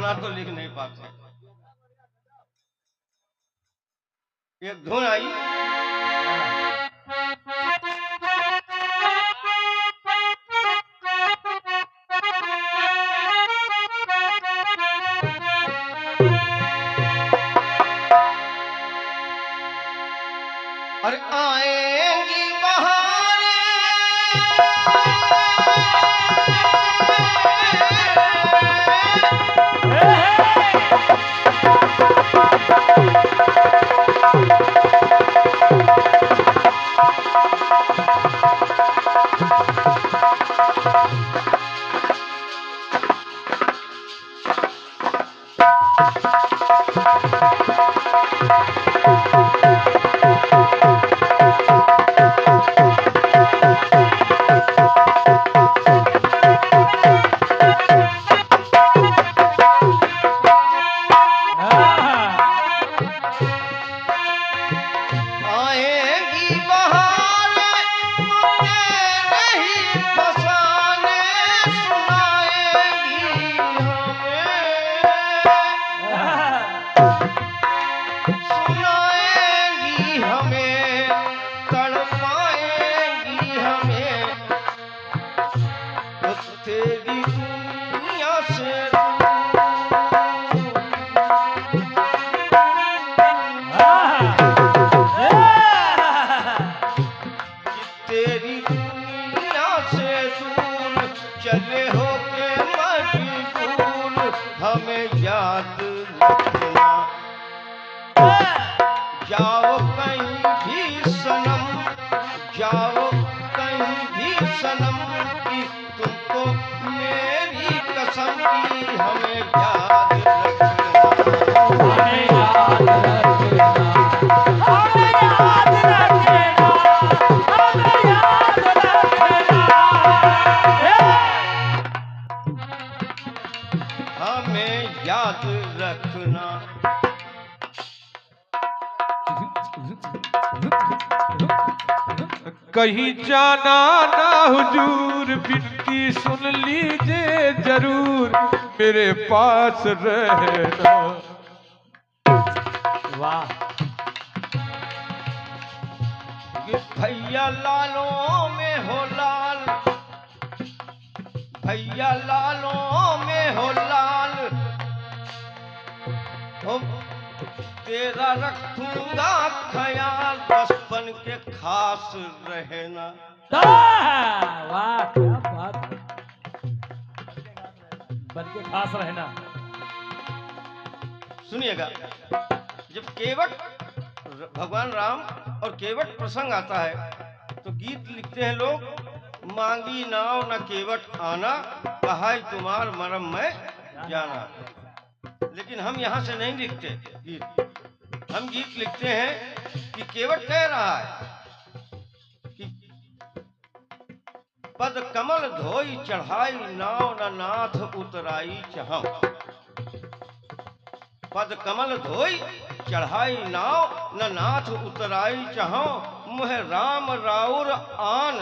गाना तो लिख नहीं पाते। एक धुन आई, अरे आएंगी कहीं जाना ना हुजूर, विनती सुन लीजिए जरूर, मेरे पास रहना। वाह। भैया लालों में हो लाल, भैया लालों में हो लाल, तेरा रखूंगा ख्याल, बचपन के खास रहना। वाह क्या बात, बन के खास रहना। सुनिएगा, जब केवट भगवान राम और केवट प्रसंग आता है तो गीत लिखते हैं लोग, मांगी नाव न केवट आना, कहा तुम्हार मरम में जाना। लेकिन हम यहाँ से नहीं लिखते गीत, हम गीत लिखते हैं कि केवट कह रहा है कि पद कमल धोई चढ़ाई, नाव न नाथ उतराई चहम। पद कमल धोई चढ़ाई, नाव न नाथ उतराई चहौ, मुह राम राउर आन,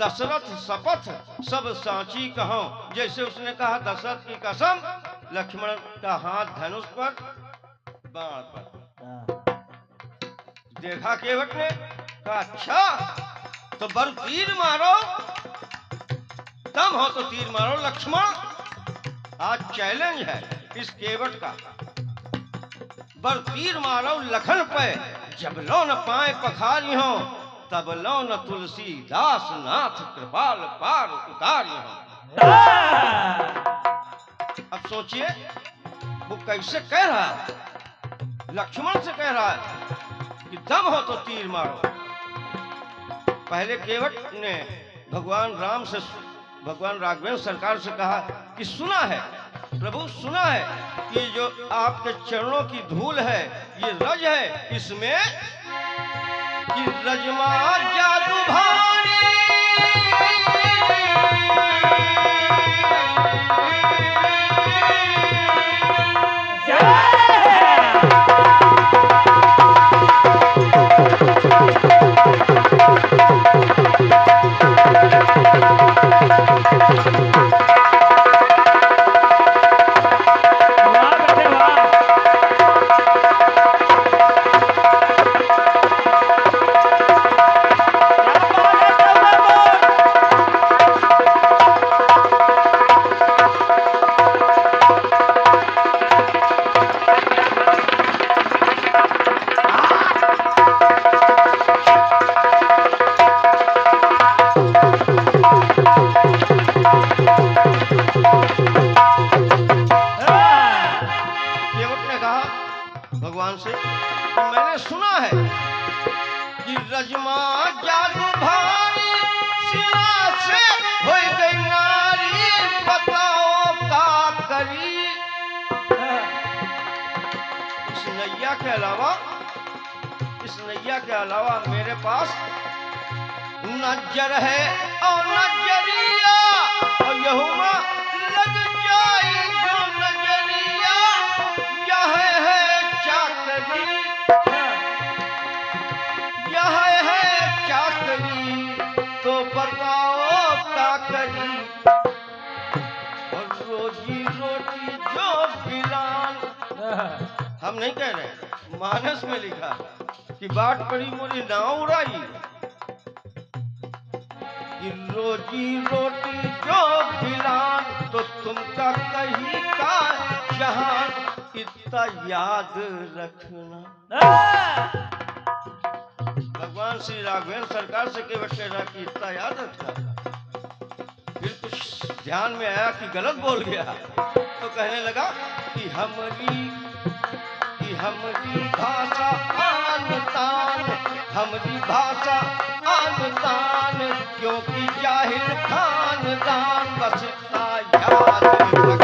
दशरथ शपथ सब सांची कहो। जैसे उसने कहा दशरथ की कसम, लक्ष्मण का हाथ धनुष पर, बाण पर। देखा केवट ने, कहा अच्छा तो बर तीर मारो, दम हो तो तीर मारो लक्ष्मण। आज चैलेंज है इस केवट का, बर तीर मारो लखन पे, जब लो न पाए पखारी हो, तब लो न तुलसी दास नाथ कृपाल पार उतारी हो। अब सोचिए वो कैसे कह रहा है, लक्ष्मण से कह रहा है कि दम हो तो तीर मारो। पहले केवट ने भगवान राम से, भगवान राघवेंद्र सरकार से कहा कि सुना है प्रभु, सुना है कि जो आपके चरणों की धूल है ये रज है, इसमें कि रजमा जादू भारी, कि रजमा जादू भारी सिरा से हो गई नारी, बताओ का करी। इस नैया के अलावा मेरे पास नजर है और नजरिया, और यहुमा लग जाई जो नजरिया, यह है चाकरी, यह है चाकरी, तो बताओ का करी। और रोजी रोटी जो गिलान, हम नहीं कह रहे, मानस में लिखा कि बाट पड़ी मोरी नाव उड़ाई, कि रोजी रोटी जो गिलान, तो तुमका कहीं का जहान, इतना याद रखना। भगवान श्री राघवेंद्र सरकार से केवट कह रहा कि इतना याद रखना। फिर कुछ ध्यान में आया कि गलत बोल गया, तो कहने लगा कि हमारी भाषा आन तान, हमारी भाषा आन तान, क्योंकि जाहिल खानदान, बस इतना याद रखना।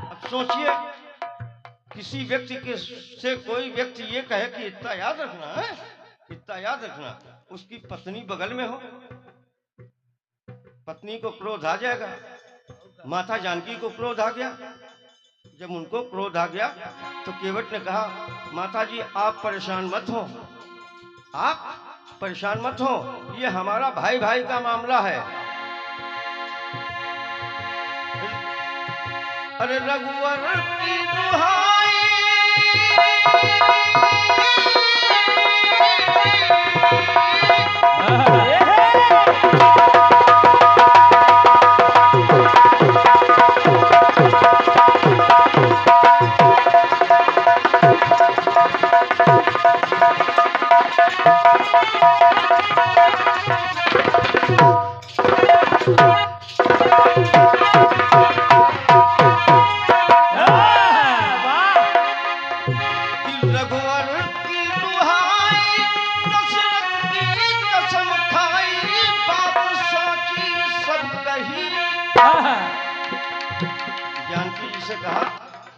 अब सोचिए, किसी व्यक्ति के से कोई व्यक्ति ये कहे कि इतना याद रखना है, इतना याद रखना। उसकी पत्नी बगल में हो, पत्नी को क्रोध आ जाएगा। माता जानकी को क्रोध आ गया। जब उनको क्रोध आ गया तो केवट ने कहा, माता जी आप परेशान मत हो, आप परेशान मत हो, ये हमारा भाई भाई का मामला है। अरे रघुवर की दुहाई, जानकी जी से कहा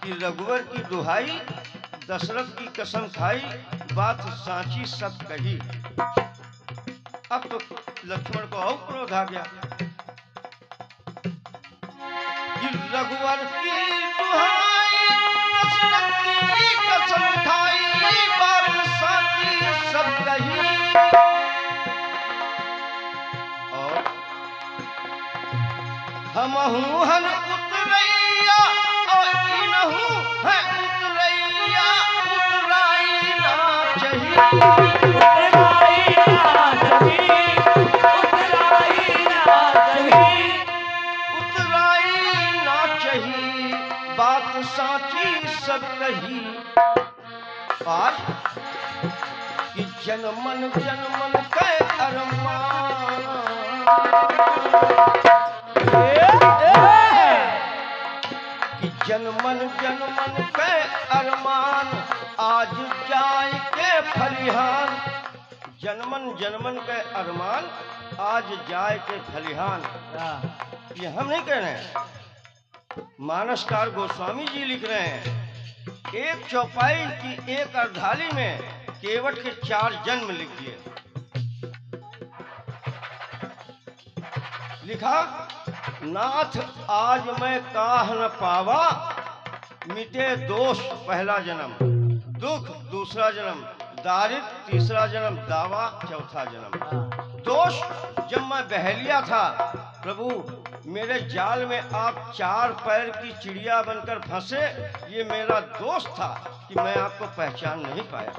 कि रघुवर की दुहाई, दशरथ की कसम खाई, बात साची सब कही। अब तो लक्ष्मण को और क्रोध आ गया कि रघुवर की दुहाई, दशरथ की कसम खाई, बात साची सब कही। और हमहू हन उतरैया, और इनहू है उतरैया, उतराई ना चाहिए, उतराई ना चाहिए, उतराई ना चाहिए, उतराई ना चाहिए, बात साची सब कही। आज कि जनमन के अरमान, जनमन के अरमान, आज जाए के फलिहान। जनमन के अरमान, आज जाए के फलिहान। ये हम नहीं कह रहे हैं, मानसकार गोस्वामी जी लिख रहे हैं। एक चौपाई की एक अर्धाली में केवट के 4 जन्म लिख दिए। लिखा, नाथ आज मैं काह न पावा, मिटे दोष पहला जन्म, दुख दूसरा जन्म, दारिद्र तीसरा जन्म, दावा चौथा जन्म। दोष, जब मैं बहेलिया था प्रभु, मेरे जाल में आप 4 पैर की चिड़िया बनकर फंसे, ये मेरा दोष था कि मैं आपको पहचान नहीं पाया।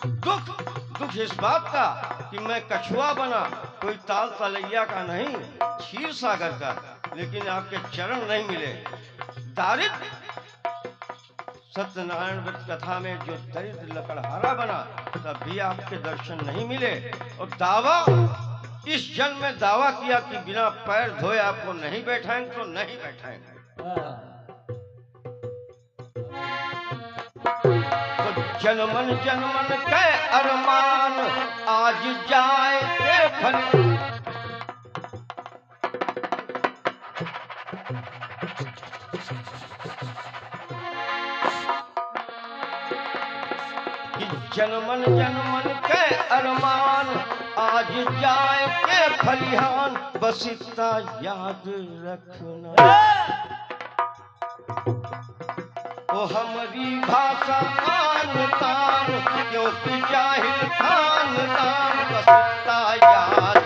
दुख इस बात का कि मैं कछुआ बना, कोई ताल तलैया का नहीं, क्षीर सागर का, लेकिन आपके चरण नहीं मिले। दारिद्र, सत्यनारायण व्रत कथा में जो दरिद्र लकड़हारा बना, तब भी आपके दर्शन नहीं मिले। और दावा, इस जन्म में दावा किया कि बिना पैर धोए आपको नहीं बैठाएंगे तो नहीं बैठाएंगे। तो जन्मन जन्मन के अरमान आज जाए के फल। जन्मन जन्मन के अरमान आज जाए के फलिहान, बस इतना याद रखना ओ हमारी भाषा आन तान, क्योंकि जाहिल खानदान, बस इतना याद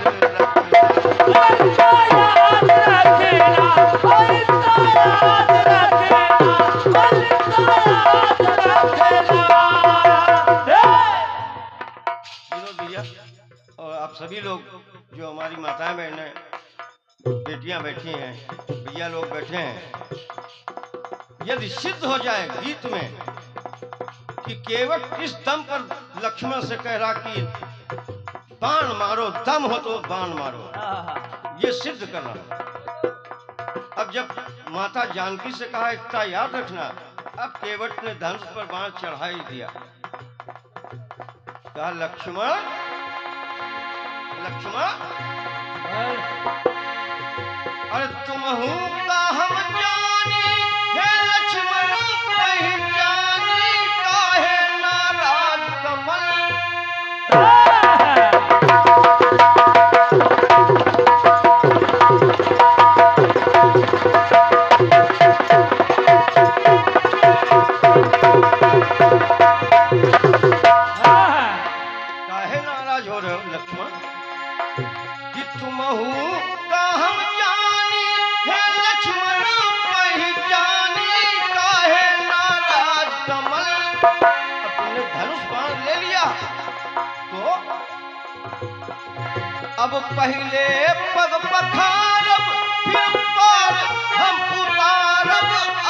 और आप सभी लोग जो हमारी माताएं बहनें बेटियां बैठी हैं, भैया लोग बैठे हैं, यदि सिद्ध हो जाए गीत में कि केवल इस दम पर लक्ष्मण से कह रहा कि बाण मारो, दम हो तो बाण मारो, ये सिद्ध करना। अब जब माता जानकी से कहा इतना याद रखना, अब केवट ने धनुष पर बाण चढ़ा ही दिया। कहा लक्ष्मण लक्ष्मण, अरे तुम हूँ का हम जानी, हे लक्ष्मण पहचानी, काहे नाराज कमल। काहे नाराज हो रहे हो लक्ष्मण, कि तुम हूँ का हम जानी, हे लक्ष्मण पहचानी, काहे नाराज कमल। अपने धनुष बाण ले लिया तो अब पहले पग पखारब, फिर पार हम उतारब,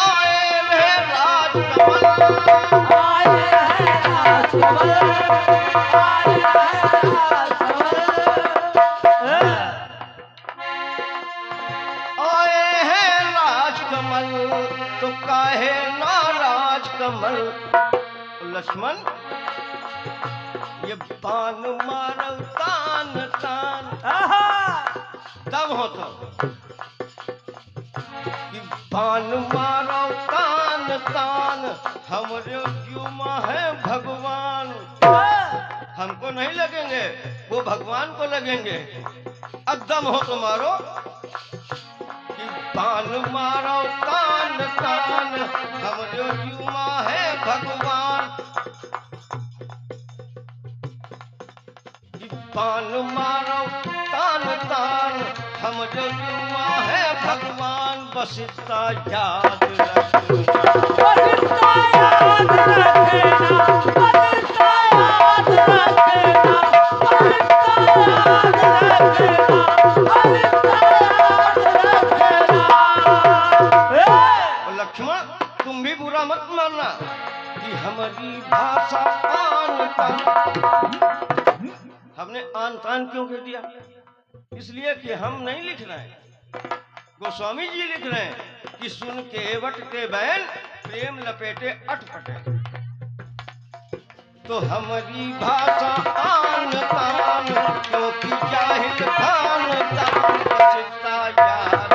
आए रहे राजकमल। आए हैं राजकमल तो काहे नाराज कमल। लक्ष्मण ये बाण मारो तान तान, तब हो तो कि बाण मारो तान तान, हमरे जुमा है भगवान। हमको नहीं लगेंगे, वो भगवान को लगेंगे। अब दम हो तो मारो, कि बाण मारो तान तान, हमरे जुमा है भगवान। बाण मारो तान तान, हमरे जुमा है भगवान, बस इतना याद लक्ष्मण, तुम भी बुरा मत मानना कि हमारी भाषा आन तान। हमने आन तान क्यों कह दिया? इसलिए कि हम नहीं लिख रहे हैं, गोस्वामी जी लिख रहे हैं कि सुन के वट के बैन, प्रेम लपेटे अटपटे। तो हमारी भाषा आन तान, क्योंकि जाहिल खानदान, बचता याद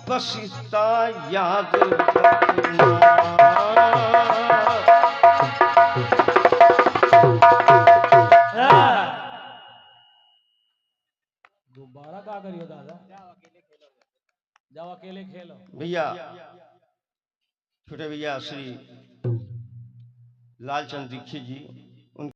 बस इतना याद रखना। दोबारा क्या करियो दादा, जाओ अकेले खेलो। भैया छोटे भैया श्री लालचंद दीक्षित जी